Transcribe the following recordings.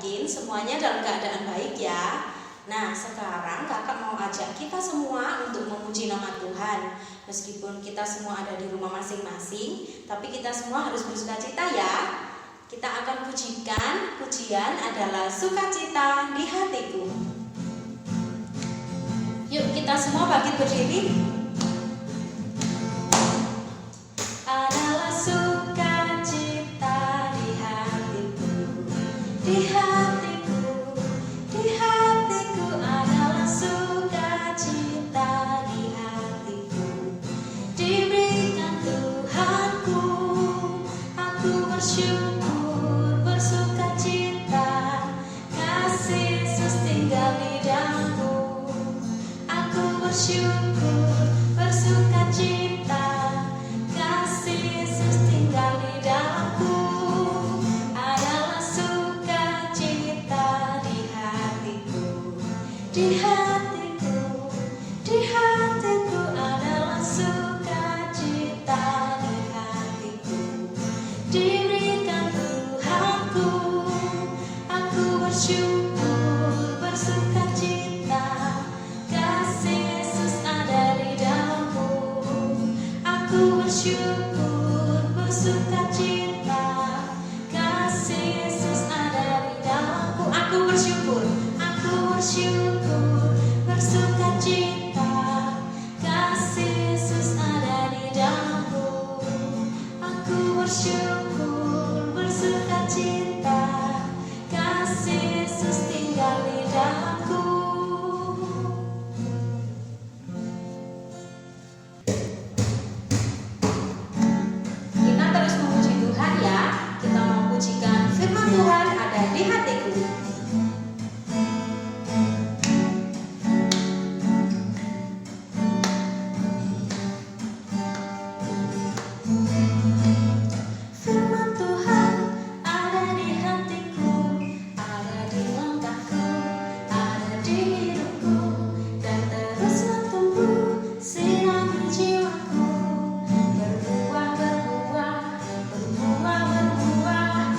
yakin semuanya dalam keadaan baik ya. Nah, sekarang kakak mau ajak kita semua untuk memuji nama Tuhan. Meskipun kita semua ada di rumah masing-masing, tapi kita semua harus bersukacita ya. Kita akan pujikan, pujian adalah sukacita di hatiku. Yuk kita semua bangkit berdiri. Adalah sukacita di hatiku, di hatiku, di hatiku. Adalah sukacita di hatiku, diberikan Tuhanku. Aku bersyukur, bersukacita, kasih Yesus tinggal di dalamku. Aku bersyukur, bersukacita, kasih Yesus tinggal di dalamku. Adalah sukacita di hatiku, di hatiku, di hatiku. Adalah sukacita di hatiku, diberikan Tuhanku. Aku bersyukur, bersukacita, kasih Yesus ada di dalamku. Aku bersyukur, bersukacita, kasih Yesus ada di dalamku. Aku bersyukur, bersukacita, kasih Yesus ada di dalamku. Aku bersyukur, bersukacita, kasih Yesus tinggal di dalamku. Kita terus memuji Tuhan ya. Kita mau pujikan firman Tuhan ada di hatiku. Firman Tuhan ada di hatiku, ada di langkahku, ada di hidupku, dan teruslah tumbuh, sirami jiwaku. Berbuah, berbuah, berbuah, berbuah,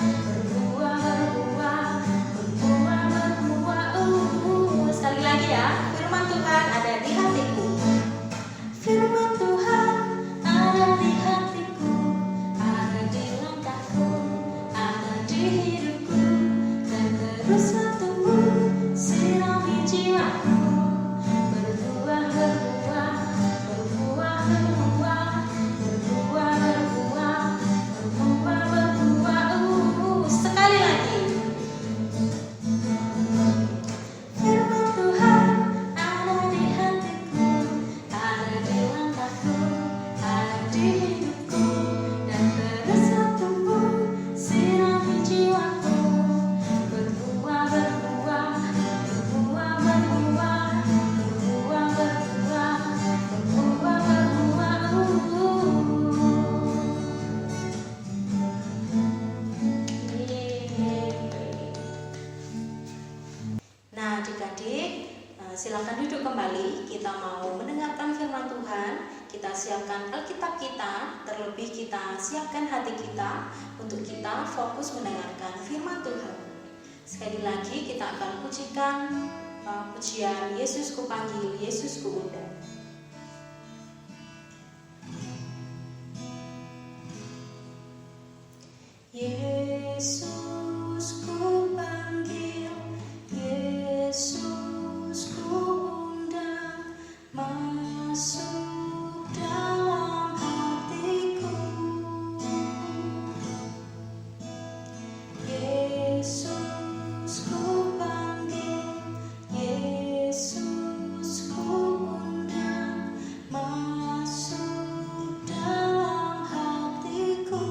berbuah, berbuah, berbuah, berbuah. Sekali lagi ya, firman Tuhan ada di hatiku. Firman Tuhan ada di hatiku, ada di langkahku, ada di hidupku, dan teruslah tumbuh, sirami jiwaku. Berbuah, berbuah, berbuah, berbuah, berbuah, berbuah, berbuah, berbuah. Sekali lagi. Firman Tuhan ada di hatiku, ada di langkahku, ada di hidupku, dan teruslah tumbuh, sirami jiwaku. Berbuah, berbuah, berbuah, berbuah, berbuah, berbuah, berbuah, berbuah. Nah, adik-adik, silakan duduk kembali. Kita mau mendengarkan firman Tuhan. Kita siapkan Alkitab kita, terlebih kita siapkan hati kita untuk kita fokus mendengarkan firman Tuhan. Sekali lagi kita akan pujikan pujian Yesus ku panggil, Yesus ku undang. Yesus ku panggil, Yesus ku undang, masuk dalam hatiku. Yesus ku panggil, Yesus ku undang, masuk dalam hatiku.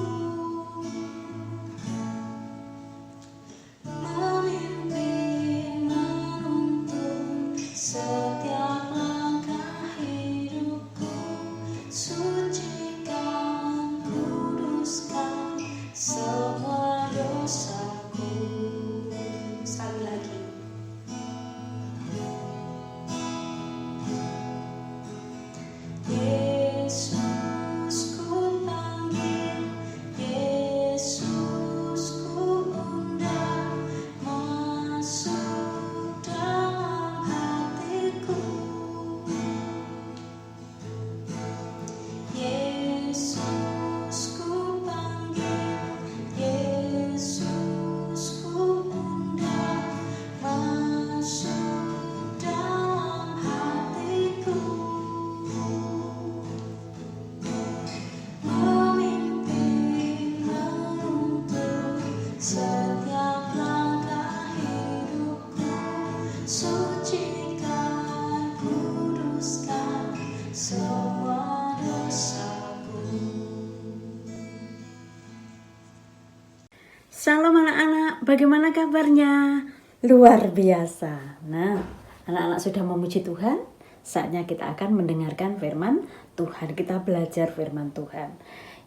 Shalom anak-anak, bagaimana kabarnya? Luar biasa. Nah, anak-anak sudah memuji Tuhan. Saatnya kita akan mendengarkan firman Tuhan. Kita belajar firman Tuhan.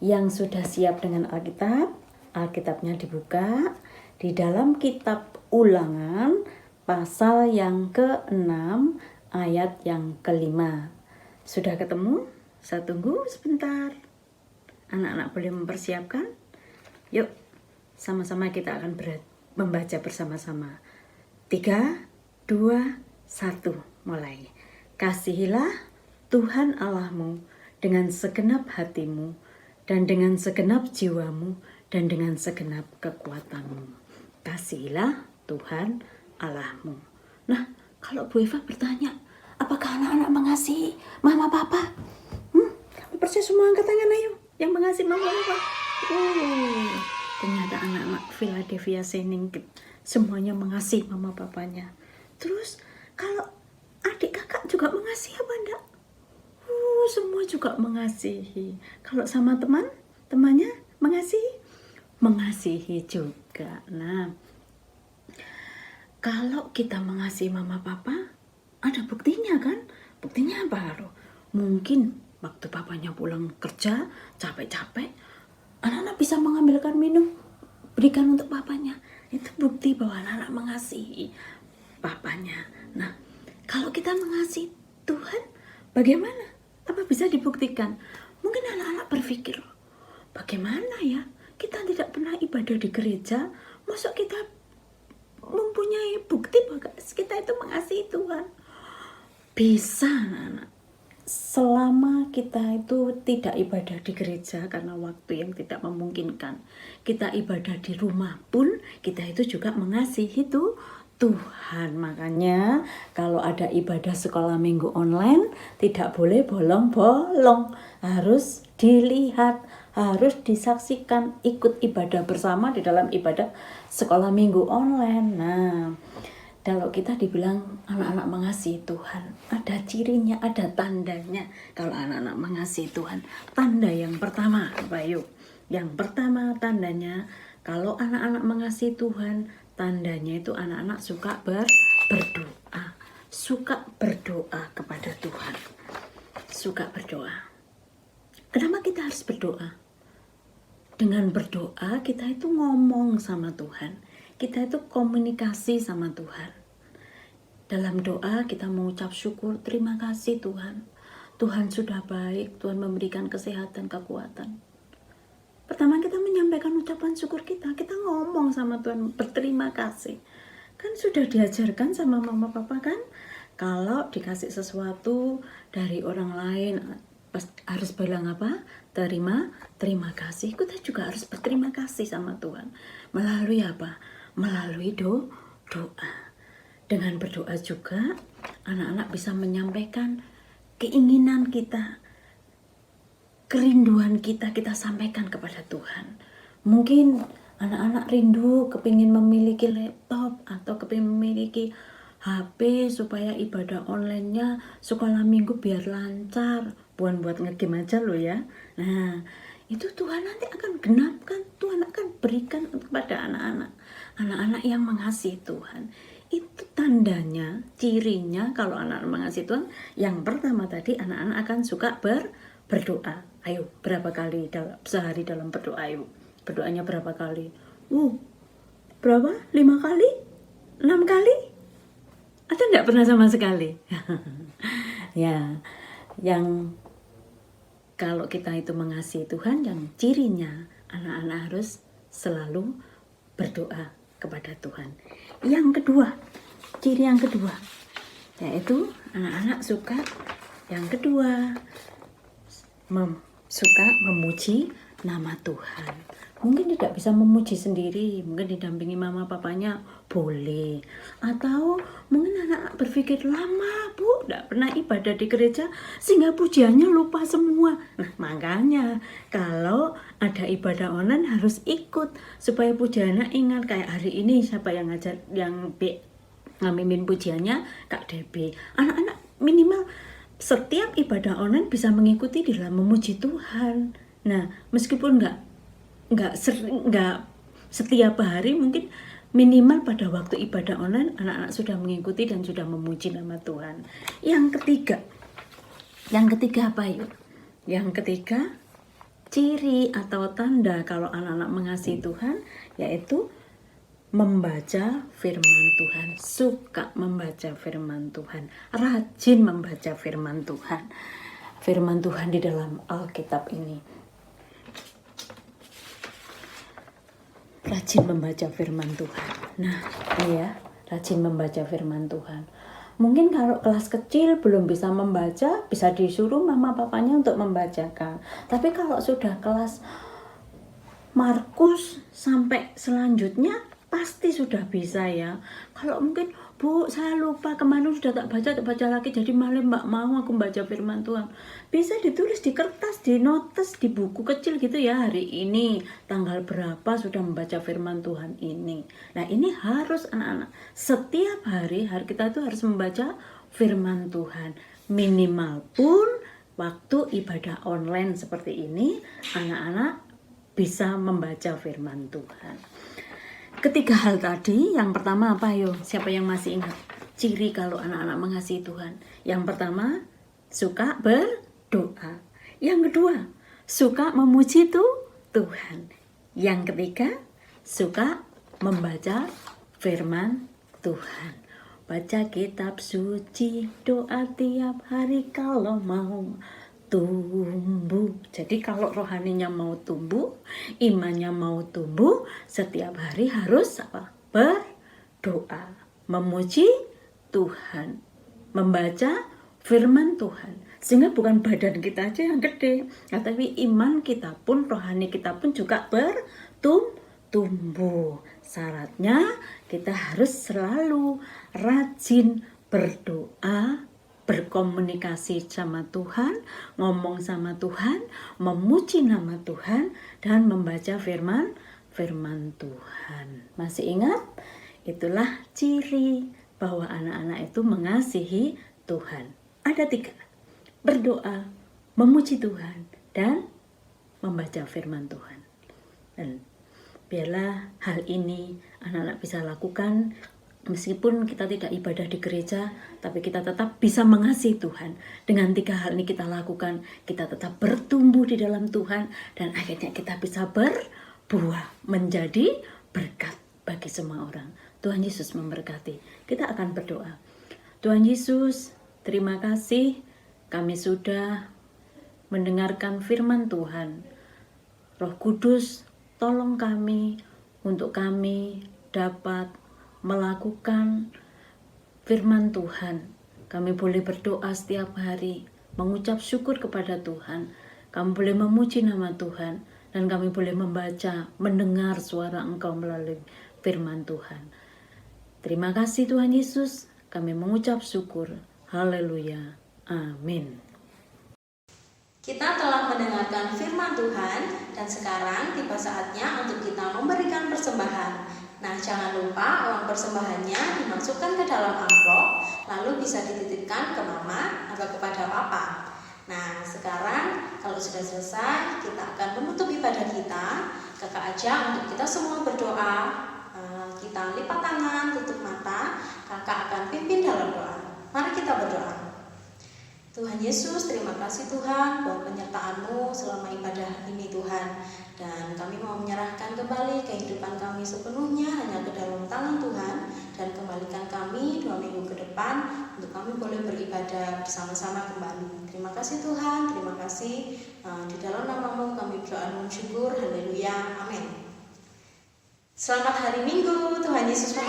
Yang sudah siap dengan Alkitab, Alkitabnya dibuka di dalam kitab Ulangan pasal yang ke-6 ayat yang ke-5. Sudah ketemu? Saya tunggu sebentar. Anak-anak boleh mempersiapkan? Yuk, sama-sama kita akan membaca bersama-sama. 3, 2, 1, mulai. Kasihilah Tuhan Allahmu dengan segenap hatimu, dan dengan segenap jiwamu, dan dengan segenap kekuatanmu. Kasihilah Tuhan Allahmu. Nah, kalau Bu Eva bertanya, apakah anak-anak mengasihi mama papa? Kami percaya semua angkat tangan ayo, yang mengasihi mama papa. Ternyata anak-anak Philadelphia Seningkit semuanya mengasihi mama papanya. Terus kalau adik kakak juga mengasihi apa enggak? Semua juga mengasihi. Kalau sama temannya mengasihi? Mengasihi juga. Nah, kalau kita mengasihi mama papa, ada buktinya kan? Buktinya apa loh? Mungkin waktu papanya pulang kerja, capek-capek, anak-anak bisa mengambilkan minum, berikan untuk papanya. Itu bukti bahwa anak-anak mengasihi papanya. Nah, kalau kita mengasihi Tuhan, bagaimana? Apa bisa dibuktikan? Mungkin anak-anak berpikir, bagaimana ya? Kita tidak pernah ibadah di gereja, masa kita mempunyai bukti bahwa kita itu mengasihi Tuhan? Bisa, anak-anak. Selama kita itu tidak ibadah di gereja karena waktu yang tidak memungkinkan, kita ibadah di rumah pun kita itu juga mengasihi Tuhan. Makanya kalau ada ibadah sekolah minggu online tidak boleh bolong-bolong, harus dilihat, harus disaksikan, ikut ibadah bersama di dalam ibadah sekolah minggu online. Nah, kalau kita dibilang anak-anak mengasihi Tuhan, ada cirinya, ada tandanya. Kalau anak-anak mengasihi Tuhan, tanda yang pertama, apa yuk? Yang pertama tandanya, kalau anak-anak mengasihi Tuhan, tandanya itu anak-anak suka berdoa. Suka berdoa kepada Tuhan. Suka berdoa. Kenapa kita harus berdoa? Dengan berdoa, kita itu ngomong sama Tuhan. Kita itu komunikasi sama Tuhan. Dalam doa kita mengucap syukur, terima kasih Tuhan. Tuhan sudah baik, Tuhan memberikan kesehatan, kekuatan. Pertama kita menyampaikan ucapan syukur kita ngomong sama Tuhan, berterima kasih. Kan sudah diajarkan sama mama papa kan, kalau dikasih sesuatu dari orang lain, harus bilang apa? Terima kasih. Kita juga harus berterima kasih sama Tuhan. Melalui apa? Melalui doa. Dengan berdoa juga anak-anak bisa menyampaikan keinginan kita, kerinduan kita sampaikan kepada Tuhan. Mungkin anak-anak rindu kepingin memiliki laptop atau kepingin memiliki HP supaya ibadah online-nya sekolah minggu biar lancar. Bukan buat ngegame aja loh ya. Nah, itu Tuhan nanti akan genapkan, Tuhan akan berikan kepada anak-anak. Anak-anak yang mengasihi Tuhan. Itu tandanya, cirinya kalau anak-anak mengasihi Tuhan. Yang pertama tadi, anak-anak akan suka berdoa. Ayo, berapa kali sehari dalam berdoa? Ayo, berdoanya berapa kali? Berapa? 5 kali? 6 kali? Atau enggak pernah sama sekali? Ya, yang kalau kita itu mengasihi Tuhan, yang cirinya anak-anak harus selalu berdoa kepada Tuhan. Yang kedua, ciri yang kedua, yaitu anak-anak suka, yang kedua, suka memuji nama Tuhan. Mungkin tidak bisa memuji sendiri, mungkin didampingi mama papanya boleh. Atau mungkin anak berpikir, lama Bu, tidak pernah ibadah di gereja sehingga pujiannya lupa semua. Nah, makanya kalau ada ibadah online harus ikut supaya pujiannya ingat. Kayak hari ini siapa yang ngajar, yang ngamimin pujiannya? Kak Debbie. Anak-anak minimal setiap ibadah online bisa mengikuti di dalam memuji Tuhan. Nah, meskipun nggak setiap hari mungkin minimal pada waktu ibadah online anak-anak sudah mengikuti dan sudah memuji nama Tuhan. Yang ketiga apa yuk? Yang ketiga, ciri atau tanda kalau anak-anak mengasihi Tuhan yaitu membaca firman Tuhan, suka membaca firman Tuhan, rajin membaca firman Tuhan. Firman Tuhan di dalam Alkitab ini. Rajin membaca firman Tuhan. Nah, ini ya, rajin membaca firman Tuhan. Mungkin kalau kelas kecil belum bisa membaca, bisa disuruh mama papanya untuk membacakan. Tapi kalau sudah kelas Markus sampai selanjutnya pasti sudah bisa ya. Kalau mungkin, Bu, saya lupa kemarin sudah tak baca lagi, jadi malah mbak mau aku baca firman Tuhan. Bisa ditulis di kertas, di notes, di buku kecil gitu ya, hari ini tanggal berapa sudah membaca firman Tuhan ini. Nah ini harus anak-anak, setiap hari kita itu harus membaca firman Tuhan. Minimal pun waktu ibadah online seperti ini, anak-anak bisa membaca firman Tuhan. Ketiga hal tadi, yang pertama apa yo? Siapa yang masih ingat? Ciri kalau anak-anak mengasihi Tuhan. Yang pertama, suka berdoa. Yang kedua, suka memuji Tuhan. Yang ketiga, suka membaca firman Tuhan. Baca kitab suci, doa tiap hari kalau mau tumbuh. Jadi kalau rohaninya mau tumbuh, imannya mau tumbuh, setiap hari harus apa? Berdoa, memuji Tuhan, membaca firman Tuhan. Sehingga bukan badan kita aja yang gede, tapi iman kita pun, rohani kita pun juga bertumbuh. Syaratnya kita harus selalu rajin berdoa, berkomunikasi sama Tuhan, ngomong sama Tuhan, memuji nama Tuhan, dan membaca firman Tuhan. Masih ingat? Itulah ciri bahwa anak-anak itu mengasihi Tuhan. Ada 3. Berdoa, memuji Tuhan, dan membaca firman Tuhan. Dan biarlah hal ini anak-anak bisa lakukan. Meskipun kita tidak ibadah di gereja, tapi kita tetap bisa mengasihi Tuhan. Dengan 3 hal ini kita lakukan, kita tetap bertumbuh di dalam Tuhan, dan akhirnya kita bisa berbuah menjadi berkat bagi semua orang. Tuhan Yesus memberkati. Kita akan berdoa. Tuhan Yesus, terima kasih kami sudah mendengarkan firman Tuhan. Roh Kudus, tolong kami untuk kami dapat melakukan firman Tuhan. Kami boleh berdoa setiap hari, mengucap syukur kepada Tuhan. Kami boleh memuji nama Tuhan, dan kami boleh membaca, mendengar suara Engkau melalui firman Tuhan. Terima kasih Tuhan Yesus, kami mengucap syukur. Haleluya. Amin. Kita telah mendengarkan firman Tuhan, dan sekarang tiba saatnya untuk kita memberikan persembahan. Nah, jangan lupa uang persembahannya dimasukkan ke dalam amplop, lalu bisa dititipkan ke mama atau kepada papa. Nah, sekarang kalau sudah selesai, kita akan menutup ibadah kita. Kakak ajak untuk kita semua berdoa. Kita lipat tangan, tutup mata. Kakak akan pimpin dalam doa. Mari kita berdoa. Tuhan Yesus, terima kasih Tuhan buat penyertaan-Mu selama ibadah ini Tuhan. Dan kami mau menyerahkan kembali kehidupan kami sepenuhnya hanya ke dalam tangan Tuhan. Dan kembalikan kami 2 minggu ke depan untuk kami boleh beribadah bersama-sama kembali. Terima kasih Tuhan, terima kasih. Di dalam nama-Mu kami berdoa dan syukur. Haleluya, amin. Selamat hari Minggu, Tuhan Yesus memberkati.